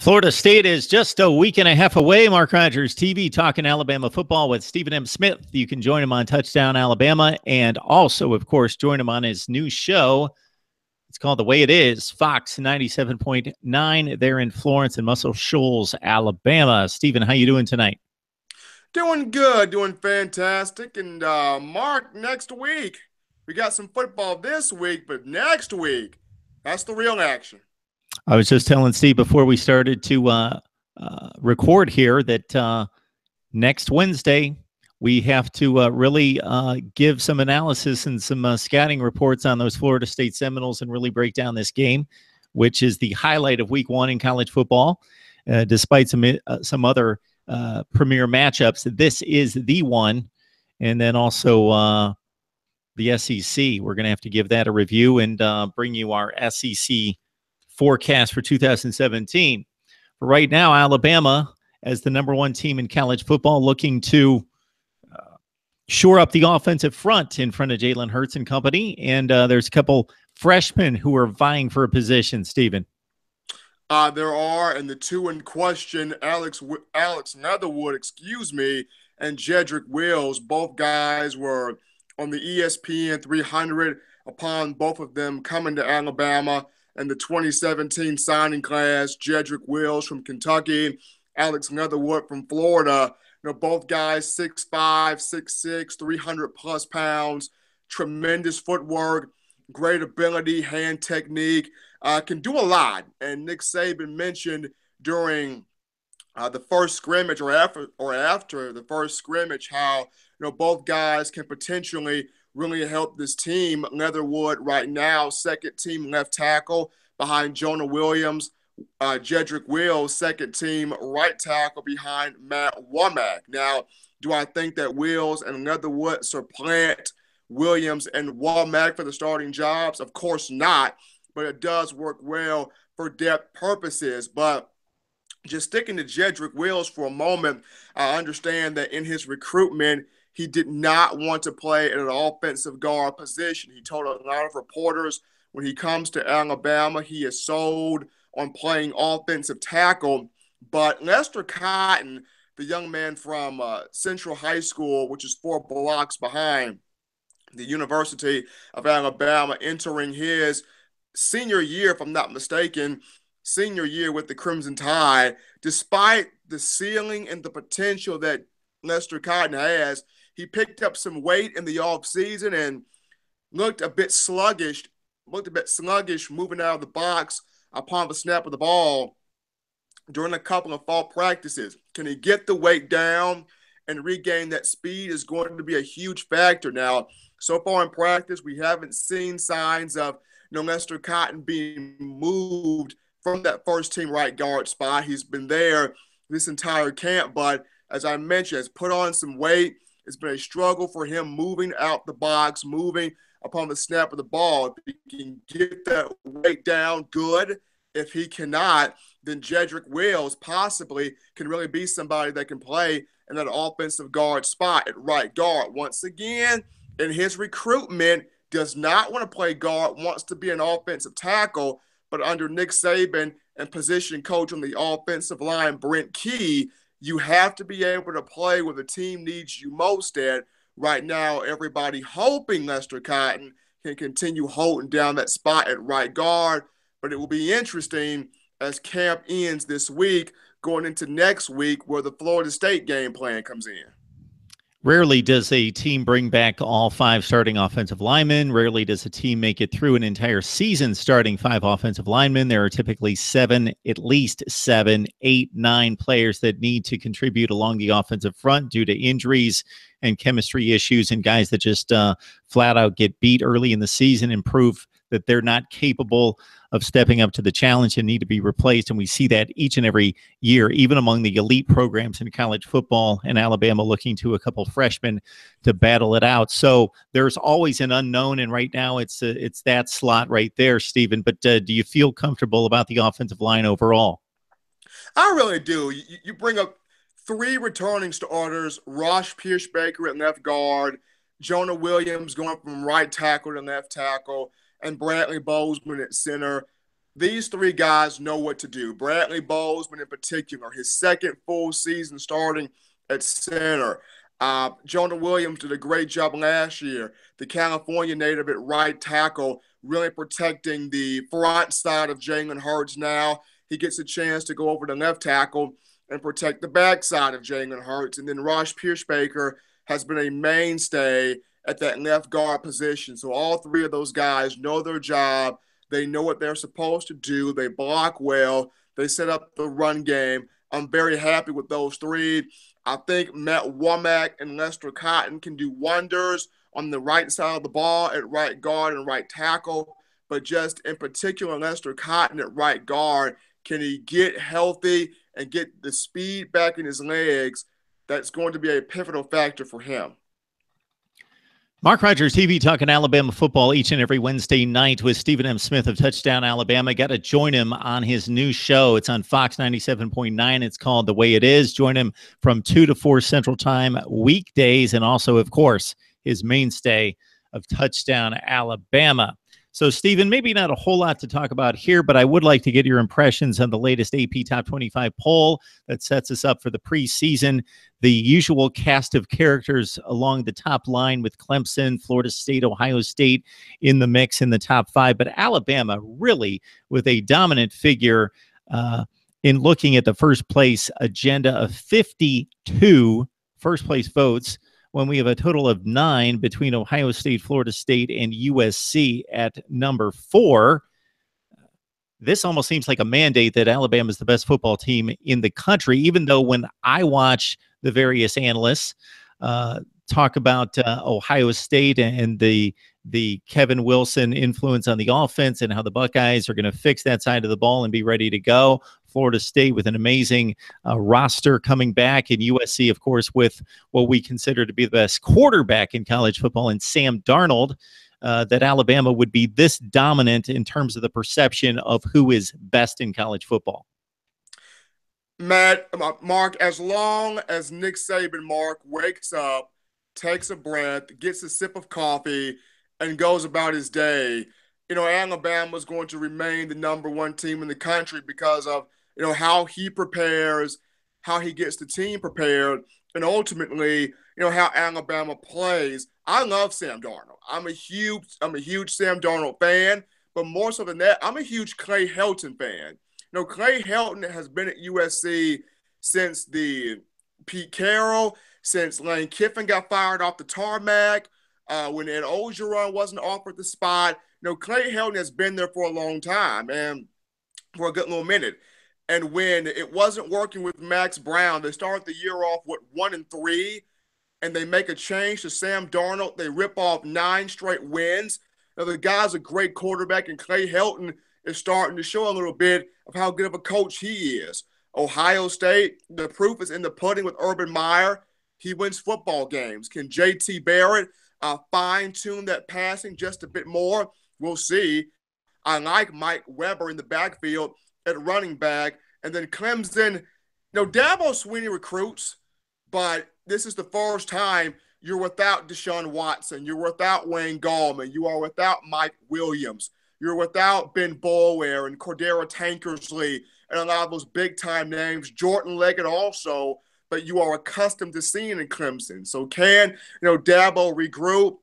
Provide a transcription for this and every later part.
Florida State is just a week and a half away. Mark Rogers TV talking Alabama football with Stephen M. Smith. You can join him on Touchdown Alabama and also, of course, join him on his new show. It's called The Way It Is, Fox 97.9 there in Florence and Muscle Shoals, Alabama. Stephen, how you doing tonight? Doing good, doing fantastic. And Mark, next week, we got some football this week, but next week, that's the real action. I was just telling Steve before we started to record here that next Wednesday we have to really give some analysis and some scouting reports on those Florida State Seminoles and really break down this game, which is the highlight of Week 1 in college football. Despite some other premier matchups, this is the one. And then also the SEC. We're going to have to give that a review and bring you our SEC forecast for 2017. But right now, Alabama, as the #1 team in college football, looking to shore up the offensive front in front of Jalen Hurts and company. And there's a couple freshmen who are vying for a position, Stephen. There are, and the two in question, Alex Netherwood, and Jedrick Wills. Both guys were on the ESPN 300 upon both of them coming to Alabama. And the 2017 signing class, Jedrick Wills from Kentucky, Alex Netherwood from Florida. You know, both guys 6'5", 6'6", 300-plus pounds, tremendous footwork, great ability, hand technique, can do a lot. And Nick Saban mentioned during the first scrimmage or after the first scrimmage how both guys can potentially really help this team. Leatherwood right now, second team left tackle behind Jonah Williams. Jedrick Wills, second team right tackle behind Matt Womack. Now, do I think that Wills and Leatherwood supplant Williams and Womack for the starting jobs? Of course not, but it does work well for depth purposes. But just sticking to Jedrick Wills for a moment, I understand that in his recruitment, he did not want to play at an offensive guard position. He told a lot of reporters when he comes to Alabama, he is sold on playing offensive tackle. But Lester Cotton, the young man from Central High School, which is 4 blocks behind the University of Alabama, entering his senior year, if I'm not mistaken, senior year with the Crimson Tide, despite the ceiling and the potential that Lester Cotton has, he picked up some weight in the offseason and looked a bit sluggish moving out of the box upon the snap of the ball during a couple of fall practices. Can he get the weight down and regain that speed is going to be a huge factor. Now, so far in practice, we haven't seen signs of Lester Cotton being moved from that first team right guard spot. He's been there this entire camp, but as I mentioned, has put on some weight. It's been a struggle for him moving out the box, moving upon the snap of the ball. If he can get that weight down, good. If he cannot, then Jedrick Wills possibly can really be somebody that can play in that offensive guard spot at right guard. Once again, in his recruitment, does not want to play guard, wants to be an offensive tackle, but under Nick Saban and position coach on the offensive line, Brent Key, you have to be able to play where the team needs you most at. Right now, everybody hoping Lester Cotton can continue holding down that spot at right guard, but it will be interesting as camp ends this week, going into next week where the Florida State game plan comes in. Rarely does a team bring back all 5 starting offensive linemen. Rarely does a team make it through an entire season starting 5 offensive linemen. There are typically 7, at least 7, 8, 9 players that need to contribute along the offensive front due to injuries and chemistry issues, and guys that just flat out get beat early in the season and prove that they're not capable of stepping up to the challenge and need to be replaced. And we see that each and every year, even among the elite programs in college football, and Alabama looking to a couple freshmen to battle it out. So there's always an unknown. And right now it's that slot right there, Stephen. But do you feel comfortable about the offensive line overall? I really do. You bring up 3 returning starters, Rosh Pierce-Baker at left guard, Jonah Williams going from right tackle to left tackle, and Bradley Bozeman at center. these three guys know what to do. Bradley Bozeman in particular, his second full season starting at center. Jonah Williams did a great job last year. The California native at right tackle, really protecting the front side of Jalen Hurts now. He gets a chance to go over to left tackle and protect the backside of Jalen Hurts. And then Rosh Pierschbaker has been a mainstay at that left guard position. So all three of those guys know their job. They know what they're supposed to do. They block well. They set up the run game. I'm very happy with those three. I think Matt Womack and Lester Cotton can do wonders on the right side of the ball at right guard and right tackle. But just in particular, Lester Cotton at right guard, can he get healthy and get the speed back in his legs? That's going to be a pivotal factor for him. Mark Rogers TV talking Alabama football each and every Wednesday night with Stephen M. Smith of Touchdown Alabama. Got to join him on his new show. It's on Fox 97.9. It's called The Way It Is. Join him from 2 to 4 Central Time weekdays, and also, of course, his mainstay of Touchdown Alabama. So, Stephen, maybe not a whole lot to talk about here, but I would like to get your impressions on the latest AP Top 25 poll that sets us up for the preseason. The usual cast of characters along the top line with Clemson, Florida State, Ohio State in the mix in the top 5, but Alabama really with a dominant figure in looking at the first place agenda of 52 first place votes, when we have a total of 9 between Ohio State, Florida State, and USC at number 4. This almost seems like a mandate that Alabama is the best football team in the country, even though when I watch the various analysts talk about Ohio State and the Kevin Wilson influence on the offense and how the Buckeyes are going to fix that side of the ball and be ready to go. Florida State with an amazing roster coming back, and USC, of course, with what we consider to be the best quarterback in college football, and Sam Darnold, that Alabama would be this dominant in terms of the perception of who is best in college football. Mark, as long as Nick Saban, Mark, wakes up, takes a breath, gets a sip of coffee, and goes about his day, Alabama's going to remain the number 1 team in the country because of, how he prepares, how he gets the team prepared, and ultimately, how Alabama plays. I love Sam Darnold. I'm a huge Sam Darnold fan, but more so than that, I'm a huge Clay Helton fan. Clay Helton has been at USC since the Pete Carroll, since Lane Kiffin got fired off the tarmac, when Ed Ogeron wasn't offered the spot. Clay Helton has been there for a long time and for a good little minute. And when it wasn't working with Max Brown, they start the year off with 1-3, and they make a change to Sam Darnold. They rip off 9 straight wins. The guy's a great quarterback, and Clay Helton is starting to show a little bit of how good of a coach he is. Ohio State, the proof is in the pudding with Urban Meyer. He wins football games. Can J.T. Barrett fine-tune that passing just a bit more? We'll see. I like Mike Weber in the backfield at running back. And then Clemson, Dabo Swinney recruits, but this is the first time you're without Deshaun Watson. You're without Wayne Gallman. You are without Mike Williams. You're without Ben Boulware and Cordero Tankersley and a lot of those big-time names. Jordan Leggett also, but you are accustomed to seeing in Clemson. So can, Dabo regroup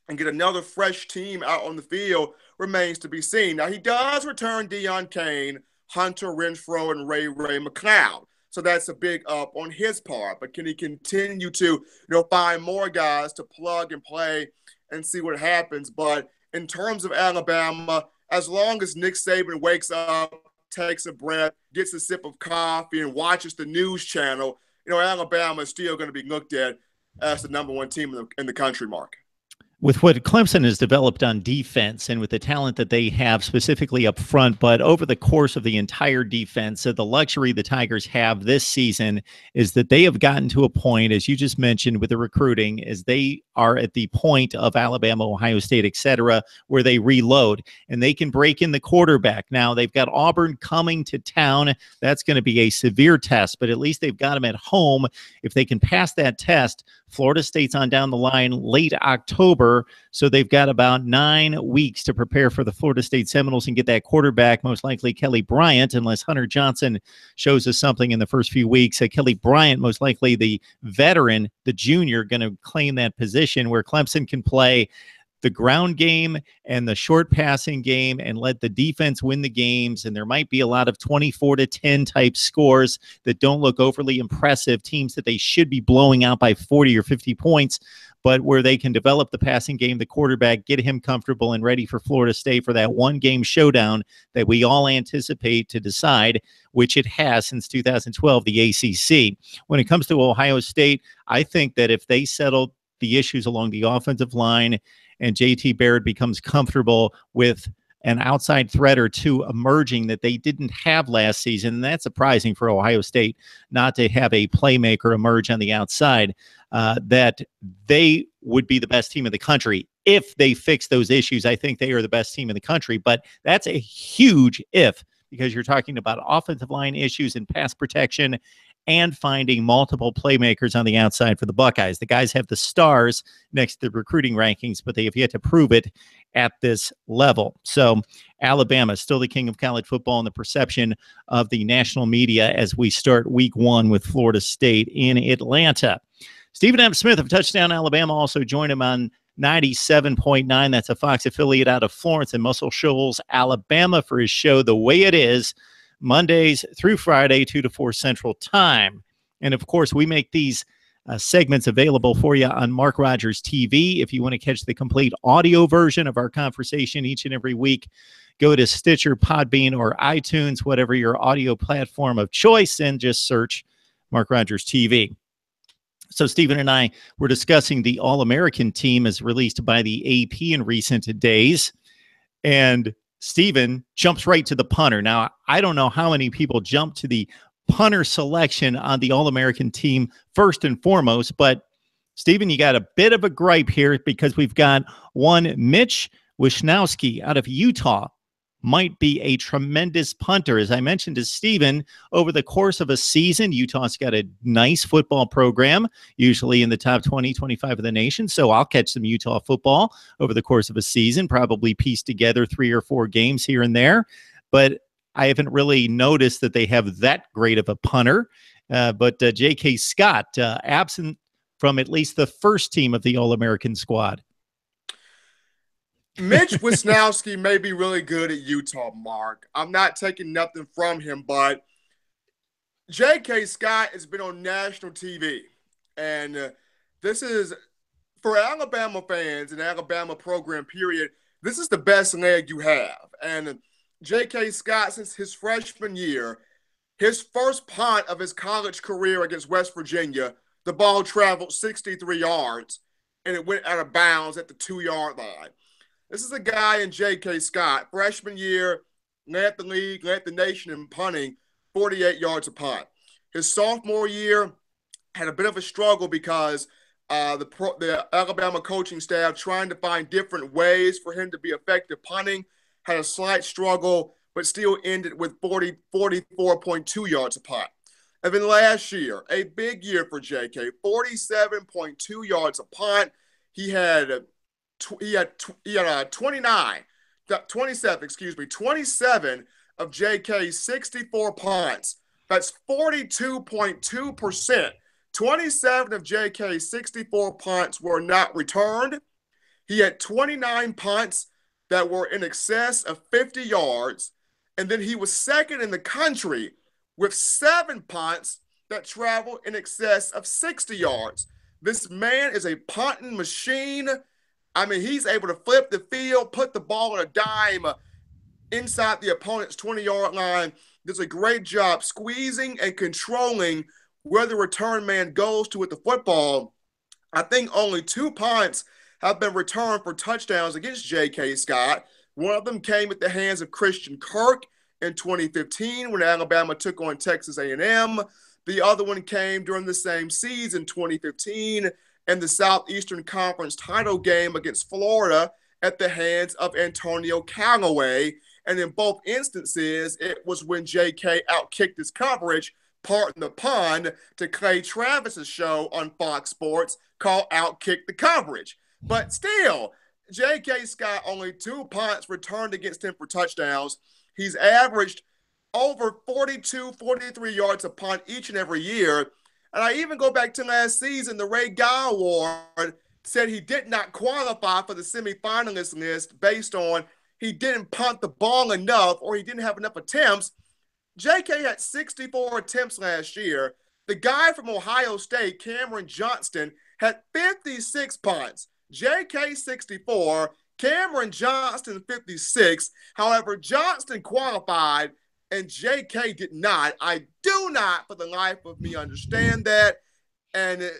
and get another fresh team out on the field remains to be seen. Now, he does return Deion Kane, Hunter Renfrow, and Ray McLeod. So that's a big up on his part. But can he continue to, find more guys to plug and play and see what happens? But in terms of Alabama, as long as Nick Saban wakes up, takes a breath, gets a sip of coffee, and watches the news channel, Alabama is still going to be looked at as the number 1 team in the country, Mark. With what Clemson has developed on defense and with the talent that they have specifically up front, but over the course of the entire defense, the luxury the Tigers have this season is that they have gotten to a point, as you just mentioned, with the recruiting, is they are at the point of Alabama, Ohio State, etc., where they reload and they can break in the quarterback. Now, they've got Auburn coming to town. That's going to be a severe test, but at least they've got them at home. If they can pass that test, Florida State's on down the line late October, so they've got about 9 weeks to prepare for the Florida State Seminoles and get that quarterback, most likely Kelly Bryant, unless Hunter Johnson shows us something in the first few weeks. Kelly Bryant, most likely the veteran, the junior, going to claim that position where Clemson can play the ground game and the short passing game and let the defense win the games. And there might be a lot of 24-10 type scores that don't look overly impressive, teams that they should be blowing out by 40 or 50 points, but where they can develop the passing game, the quarterback, get him comfortable and ready for Florida State for that one-game showdown that we all anticipate to decide, which it has since 2012, the ACC. When it comes to Ohio State, I think that if they settle the issues along the offensive line and JT Barrett becomes comfortable with an outside threat or two emerging that they didn't have last season, and that's surprising for Ohio State not to have a playmaker emerge on the outside, that they would be the best team in the country. If they fix those issues, I think they are the best team in the country, but that's a huge if, because you're talking about offensive line issues and pass protection and finding multiple playmakers on the outside for the Buckeyes. The guys have the stars next to the recruiting rankings, but they have yet to prove it at this level. So Alabama is still the king of college football in the perception of the national media as we start week 1 with Florida State in Atlanta. Stephen M. Smith of Touchdown Alabama also joined him on 97.9. That's a Fox affiliate out of Florence and Muscle Shoals, Alabama, for his show The Way It Is, Mondays through Friday, 2 to 4 Central Time. And, of course, we make these segments available for you on Mark Rogers TV. If you want to catch the complete audio version of our conversation each and every week, go to Stitcher, Podbean, or iTunes, whatever your audio platform of choice, and just search Mark Rogers TV. So Stephen and I were discussing the All-American team as released by the AP in recent days, and Stephen jumps right to the punter. Now, I don't know how many people jump to the punter selection on the All-American team first and foremost, but Stephen, you got a bit of a gripe here because we've got one Mitch Wishnowsky out of Utah might be a tremendous punter. As I mentioned to Stephen, over the course of a season, Utah's got a nice football program, usually in the top 20, 25 of the nation. So I'll catch some Utah football over the course of a season, probably piece together 3 or 4 games here and there. But I haven't really noticed that they have that great of a punter. But J.K. Scott, absent from at least the first team of the All-American squad. Mitch Wisnowski may be really good at Utah, Mark. I'm not taking nothing from him, but J.K. Scott has been on national TV. And this is, for Alabama fans and Alabama program, period, this is the best leg you have. And J.K. Scott, since his freshman year, his first punt of his college career against West Virginia, the ball traveled 63 yards, and it went out of bounds at the 2-yard line. This is a guy in J.K. Scott, freshman year, led the league, led the nation in punting, 48 yards a punt. His sophomore year had a bit of a struggle because the Alabama coaching staff trying to find different ways for him to be effective punting, had a slight struggle, but still ended with 44.2 yards a punt. And then last year, a big year for J.K., 47.2 yards a punt. He had 27 of JK's 64 punts. That's 42.2%. 27 of JK's 64 punts were not returned. He had 29 punts that were in excess of 50 yards. And then he was second in the country with 7 punts that traveled in excess of 60 yards. This man is a punting machine. I mean, he's able to flip the field, put the ball on a dime inside the opponent's 20-yard line. Does a great job squeezing and controlling where the return man goes to with the football. I think only 2 punts have been returned for touchdowns against J.K. Scott. One of them came at the hands of Christian Kirk in 2015 when Alabama took on Texas A&M. The other one came during the same season, 2015, in the Southeastern Conference title game against Florida at the hands of Antonio Callaway. And in both instances, it was when J.K. outkicked his coverage pardon the pun, to Clay Travis's show on Fox Sports called Outkick the Coverage. But still, J.K. Scott only 2 punts returned against him for touchdowns. He's averaged over 42, 43 yards a punt each and every year. And I even go back to last season, the Ray Guy Award said he did not qualify for the semifinalist list based on he didn't punt the ball enough or he didn't have enough attempts. JK had 64 attempts last year. The guy from Ohio State, Cameron Johnston, had 56 punts. JK 64, Cameron Johnston 56. However, Johnston qualified and JK did not. I do not, for the life of me, understand that. And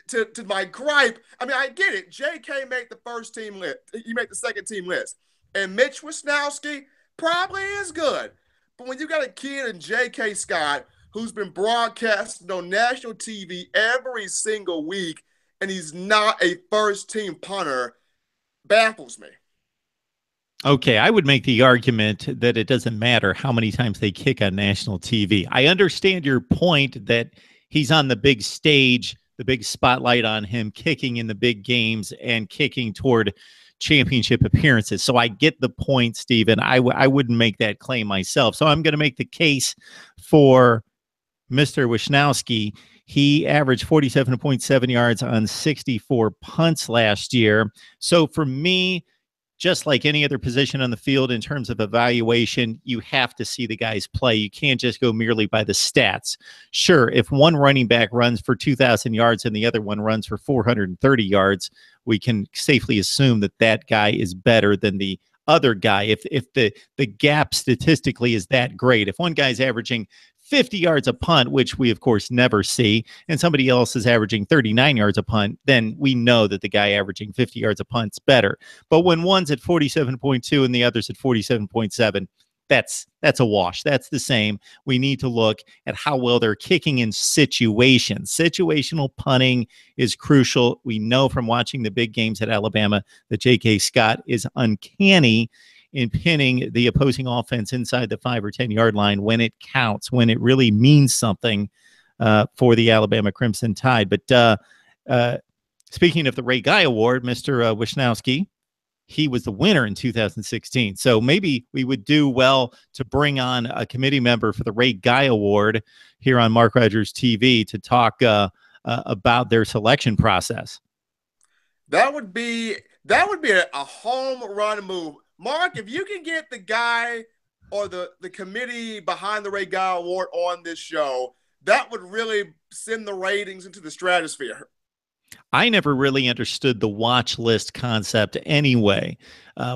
to my gripe, I mean, I get it. JK made the first team list. He made the second team list. And Mitch Wisnowski probably is good. But when you got a kid in J.K. Scott who's been broadcasted on national TV every single week and he's not a first-team punter, baffles me. Okay, I would make the argument that it doesn't matter how many times they kick on national TV. I understand your point that he's on the big stage, the big spotlight on him, kicking in the big games and kicking toward championship appearances. So I get the point, Stephen. I wouldn't make that claim myself. So I'm going to make the case for Mr. Wisnowski. He averaged 47.7 yards on 64 punts last year. So for me, just like any other position on the field in terms of evaluation, you have to see the guys play. You can't just go merely by the stats. Sure, if one running back runs for 2,000 yards and the other one runs for 430 yards, we can safely assume that that guy is better than the other guy. If the gap statistically is that great, if one guy's averaging 50 yards a punt, which we, of course, never see, and somebody else is averaging 39 yards a punt, then we know that the guy averaging 50 yards a punt's better. But when one's at 47.2 and the other's at 47.7, that's a wash. That's the same. We need to look at how well they're kicking in situations. Situational punting is crucial. We know from watching the big games at Alabama that J.K. Scott is uncanny in pinning the opposing offense inside the 5 or 10 yard line when it counts, when it really means something for the Alabama Crimson Tide. But speaking of the Ray Guy Award, Mr. Wisnowski, he was the winner in 2016. So maybe we would do well to bring on a committee member for the Ray Guy Award here on Mark Rogers TV to talk about their selection process. That would be a home run move. Mark, if you can get the guy or the committee behind the Ray Guy Award on this show, that would really send the ratings into the stratosphere. I never really understood the watch list concept anyway.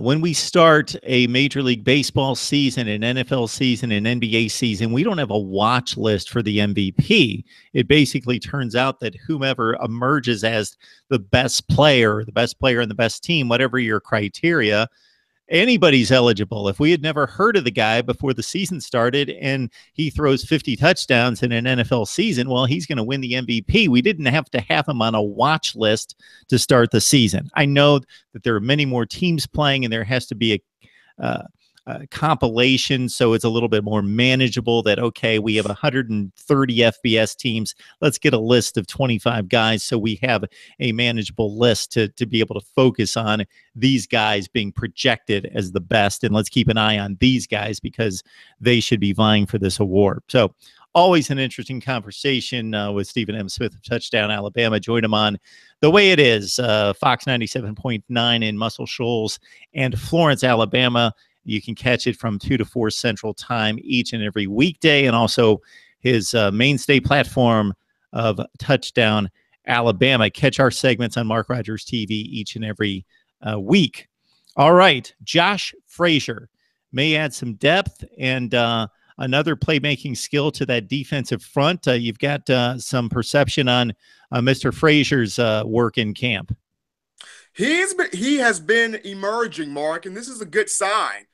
When we start a Major League Baseball season, an NFL season, an NBA season, we don't have a watch list for the MVP. It basically turns out that whomever emerges as the best player and the best team, whatever your criteria, anybody's eligible. If we had never heard of the guy before the season started and he throws 50 touchdowns in an NFL season, well, he's going to win the MVP. We didn't have to have him on a watch list to start the season. I know that there are many more teams playing and there has to be a compilation, so it's a little bit more manageable that, okay, we have 130 FBS teams. Let's get a list of 25 guys so we have a manageable list to be able to focus on these guys being projected as the best. And let's keep an eye on these guys because they should be vying for this award. So always an interesting conversation with Stephen M. Smith of Touchdown Alabama. Join him on The Way It Is, Fox 97.9 in Muscle Shoals and Florence, Alabama. You can catch it from 2 to 4 Central Time each and every weekday, and also his mainstay platform of Touchdown Alabama. Catch our segments on Mark Rogers TV each and every week. All right, Josh Frazier may add some depth and another playmaking skill to that defensive front. You've got some perception on Mr. Frazier's work in camp. He has been emerging, Mark, and this is a good sign.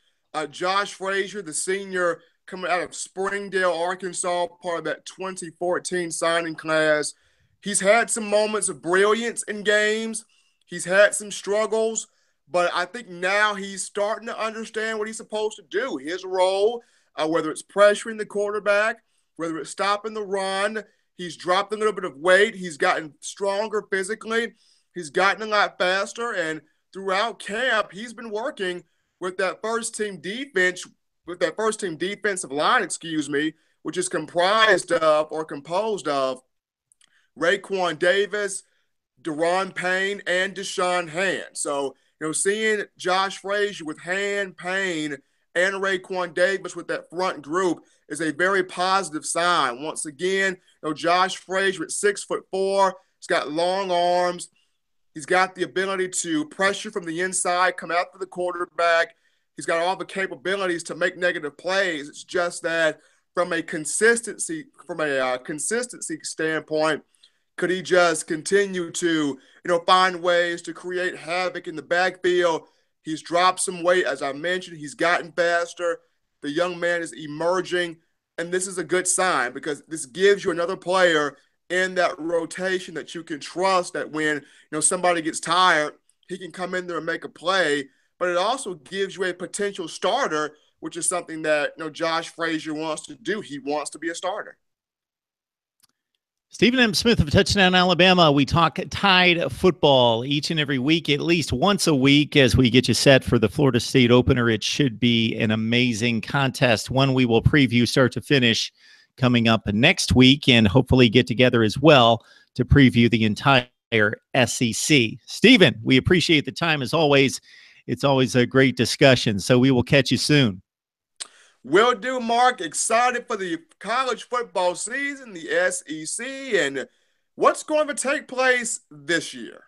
Josh Frazier, the senior coming out of Springdale, Arkansas, part of that 2014 signing class. He's had some moments of brilliance in games. He's had some struggles, but I think now he's starting to understand what he's supposed to do. His role, whether it's pressuring the quarterback, whether it's stopping the run. He's dropped a little bit of weight. He's gotten stronger physically. He's gotten a lot faster. And throughout camp, he's been working with that first team defense, with that first team defensive line, which is comprised of or composed of Raekwon Davis, Deron Payne, and Deshaun Hand. So, seeing Josh Frazier with Hand, Payne, and Raekwon Davis with that front group is a very positive sign. Once again, Josh Frazier at 6'4", he's got long arms. He's got the ability to pressure from the inside, come after the quarterback. He's got all the capabilities to make negative plays. It's just that from a consistency standpoint, could he just continue to, find ways to create havoc in the backfield? He's dropped some weight, as I mentioned. He's gotten faster. The young man is emerging, and this is a good sign because this gives you another player in that rotation that you can trust that when, somebody gets tired, he can come in there and make a play. But it also gives you a potential starter, which is something that, Josh Frazier wants to do. He wants to be a starter. Stephen M. Smith of Touchdown Alabama. We talk Tide football each and every week, at least once a week, as we get you set for the Florida State opener. It should be an amazing contest, one we will preview start to finish coming up next week, and hopefully get together as well to preview the entire SEC. Stephen, we appreciate the time as always. It's always a great discussion, so we will catch you soon. Will do, Mark. Excited for the college football season, the SEC, and what's going to take place this year.